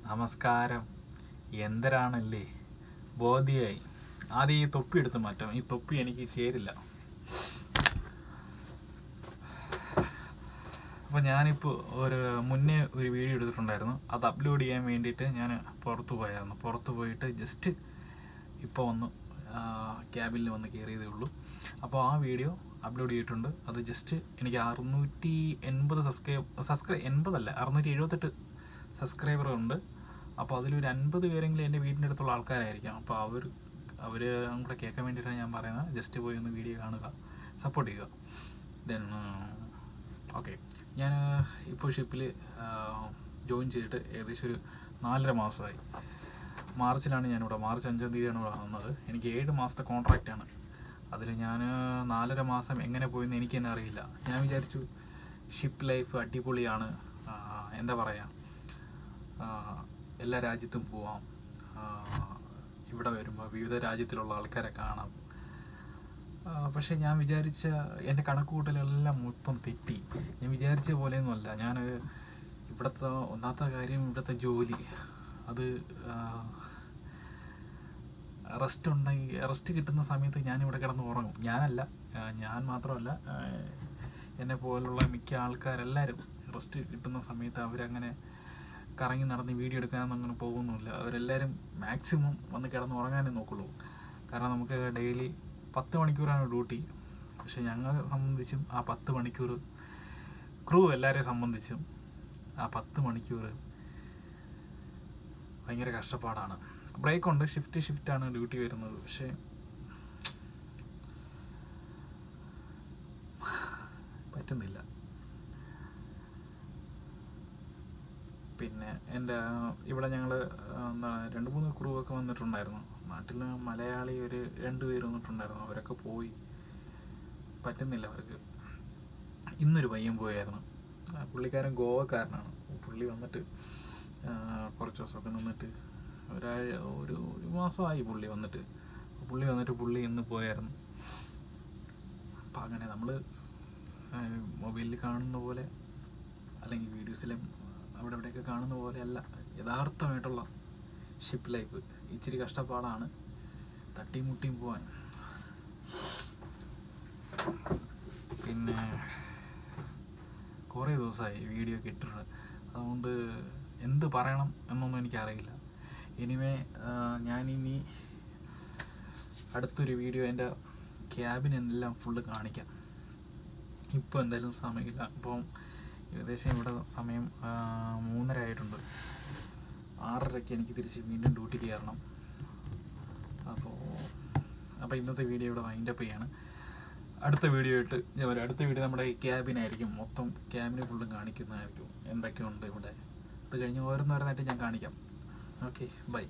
നമസ്കാരം. എന്തരാണല്ലേ, ബോധ്യായി. ആദ്യം ഈ തൊപ്പി എടുത്ത് മാറ്റാം. ഈ തൊപ്പി എനിക്ക് ചേരില്ല. അപ്പോൾ ഞാനിപ്പോൾ മുന്നേ ഒരു വീഡിയോ എടുത്തിട്ടുണ്ടായിരുന്നു. അത് അപ്ലോഡ് ചെയ്യാൻ വേണ്ടിയിട്ട് ഞാൻ പുറത്ത് പോയിട്ട് ജസ്റ്റ് ഇപ്പോൾ ഒന്ന് ക്യാബിനിൽ വന്ന് കയറിയതേ ഉള്ളൂ. അപ്പോൾ ആ വീഡിയോ അപ്ലോഡ് ചെയ്തിട്ടുണ്ട്. അത് ജസ്റ്റ് എനിക്ക് 678 സബ്സ്ക്രൈബറുണ്ട്. അപ്പോൾ അതിലൊരു 50 പേരെങ്കിലും എൻ്റെ വീടിൻ്റെ അടുത്തുള്ള ആൾക്കാരായിരിക്കാം. അപ്പോൾ അവർ കൂടെ കേൾക്കാൻ വേണ്ടിയിട്ടാണ് ഞാൻ പറയുന്നത്. ജസ്റ്റ് പോയി ഒന്ന് വീഡിയോ കാണുക, സപ്പോർട്ട് ചെയ്യുക. ദെൻ ഓക്കെ, ഞാൻ ഇപ്പോൾ ഷിപ്പിൽ ജോയിൻ ചെയ്തിട്ട് ഏകദേശം ഒരു 4.5 മാസമായി. മാർച്ചിലാണ് ഞാനിവിടെ, മാർച്ച് 5-ാം തീയതിയാണ് ഇവിടെ വന്നത്. എനിക്ക് 7 മാസത്തെ കോൺട്രാക്റ്റാണ്. അതിൽ ഞാൻ 4.5 മാസം എങ്ങനെ പോയെന്ന് എനിക്ക് തന്നെ അറിയില്ല. ഞാൻ വിചാരിച്ചു ഷിപ്പ് ലൈഫ് അടിപൊളിയാണ്, എന്താ പറയുക, എല്ലാ രാജ്യത്തും പോവാം, ഇവിടെ വരുമ്പോൾ വിവിധ രാജ്യത്തിലുള്ള ആൾക്കാരെ കാണാം. പക്ഷേ ഞാൻ വിചാരിച്ച എൻ്റെ കണക്കുകൂട്ടലെല്ലാം മൊത്തം തെറ്റി. ഞാൻ വിചാരിച്ച പോലെയൊന്നുമല്ല. ഞാൻ ഇവിടുത്തെ ഒന്നാമത്തെ കാര്യം, ഇവിടുത്തെ ജോലി, അത് റെസ്റ്റ് കിട്ടുന്ന സമയത്ത് ഞാനിവിടെ കിടന്ന് ഉറങ്ങും. ഞാൻ മാത്രമല്ല, എന്നെ പോലുള്ള മിക്ക ആൾക്കാരെല്ലാവരും റെസ്റ്റ് കിട്ടുന്ന സമയത്ത് അവരങ്ങനെ കറങ്ങി നടന്ന് വീഡിയോ എടുക്കാനൊന്നും അങ്ങനെ പോകുന്നില്ല. അവരെല്ലാവരും മാക്സിമം വന്ന് കിടന്ന് ഉറങ്ങാനേ നോക്കുള്ളൂ. കാരണം നമുക്ക് ഡെയിലി 10 മണിക്കൂറാണ് ഡ്യൂട്ടി. പക്ഷെ ഞങ്ങളെ സംബന്ധിച്ചും ആ 10 മണിക്കൂർ, ക്രൂ എല്ലാവരെയും സംബന്ധിച്ചും ആ 10 മണിക്കൂർ ഭയങ്കര കഷ്ടപ്പാടാണ്. ബ്രേക്കുണ്ട്, ഷിഫ്റ്റാണ് ഡ്യൂട്ടി വരുന്നത്. പക്ഷേ പറ്റുന്നില്ല. പിന്നെ എൻ്റെ ഇവിടെ ഞങ്ങൾ 2-3 ക്രൂ ഒക്കെ വന്നിട്ടുണ്ടായിരുന്നു. നാട്ടിൽ മലയാളി ഒരു 2 പേര് വന്നിട്ടുണ്ടായിരുന്നു. അവരൊക്കെ പോയി, പറ്റുന്നില്ല അവർക്ക്. ഇന്നൊരു പയ്യൻ പോയായിരുന്നു. പുള്ളിക്കാരൻ ഗോവക്കാരനാണ്. പുള്ളി വന്നിട്ട് കുറച്ച് ദിവസമൊക്കെ നിന്നിട്ട് ഒരു മാസമായി പുള്ളി വന്നിട്ട് പുള്ളി ഇന്ന് പോയായിരുന്നു. അപ്പം അങ്ങനെ നമ്മൾ മൊബൈലിൽ കാണുന്ന പോലെ, അല്ലെങ്കിൽ വീഡിയോസിലും അവിടെ ഇവിടെയൊക്കെ കാണുന്ന പോലെ അല്ല യഥാർത്ഥമായിട്ടുള്ള ഷിപ്പ് ലൈഫ്. ഇച്ചിരി കഷ്ടപ്പാടാണ്, തട്ടിയും മുട്ടിയും പോവാൻ. പിന്നെ കുറേ ദിവസമായി വീഡിയോ ഒക്കെ ഇട്ടിട്ട്, അതുകൊണ്ട് എന്ത് പറയണം എന്നൊന്നും എനിക്കറിയില്ല. ഞാനിനി അടുത്തൊരു വീഡിയോ എൻ്റെ ക്യാബിനെല്ലാം ഫുള്ള് കാണിക്കാം. ഇപ്പോൾ എന്തായാലും സമയമില്ല. ഇപ്പം ഏകദേശം ഇവിടെ സമയം 3:30 ആയിട്ടുണ്ട്. 6:30ക്ക് എനിക്ക് തിരിച്ച് വീണ്ടും ഡ്യൂട്ടി കയറണം. അപ്പോൾ ഇന്നത്തെ വീഡിയോ ഇവിടെ വൈൻഡപ്പ് ചെയ്യാണ്. അടുത്ത വീഡിയോ നമ്മുടെ ഈ ക്യാബിനായിരിക്കും. മൊത്തം ക്യാബിനെ ഫുള്ളും കാണിക്കുന്നതായിരിക്കും. എന്തൊക്കെയുണ്ട് ഇവിടെ, അത് കഴിഞ്ഞ് ഓരോന്നോരോന്നായിട്ട് ഞാൻ കാണിക്കാം. Okay, by.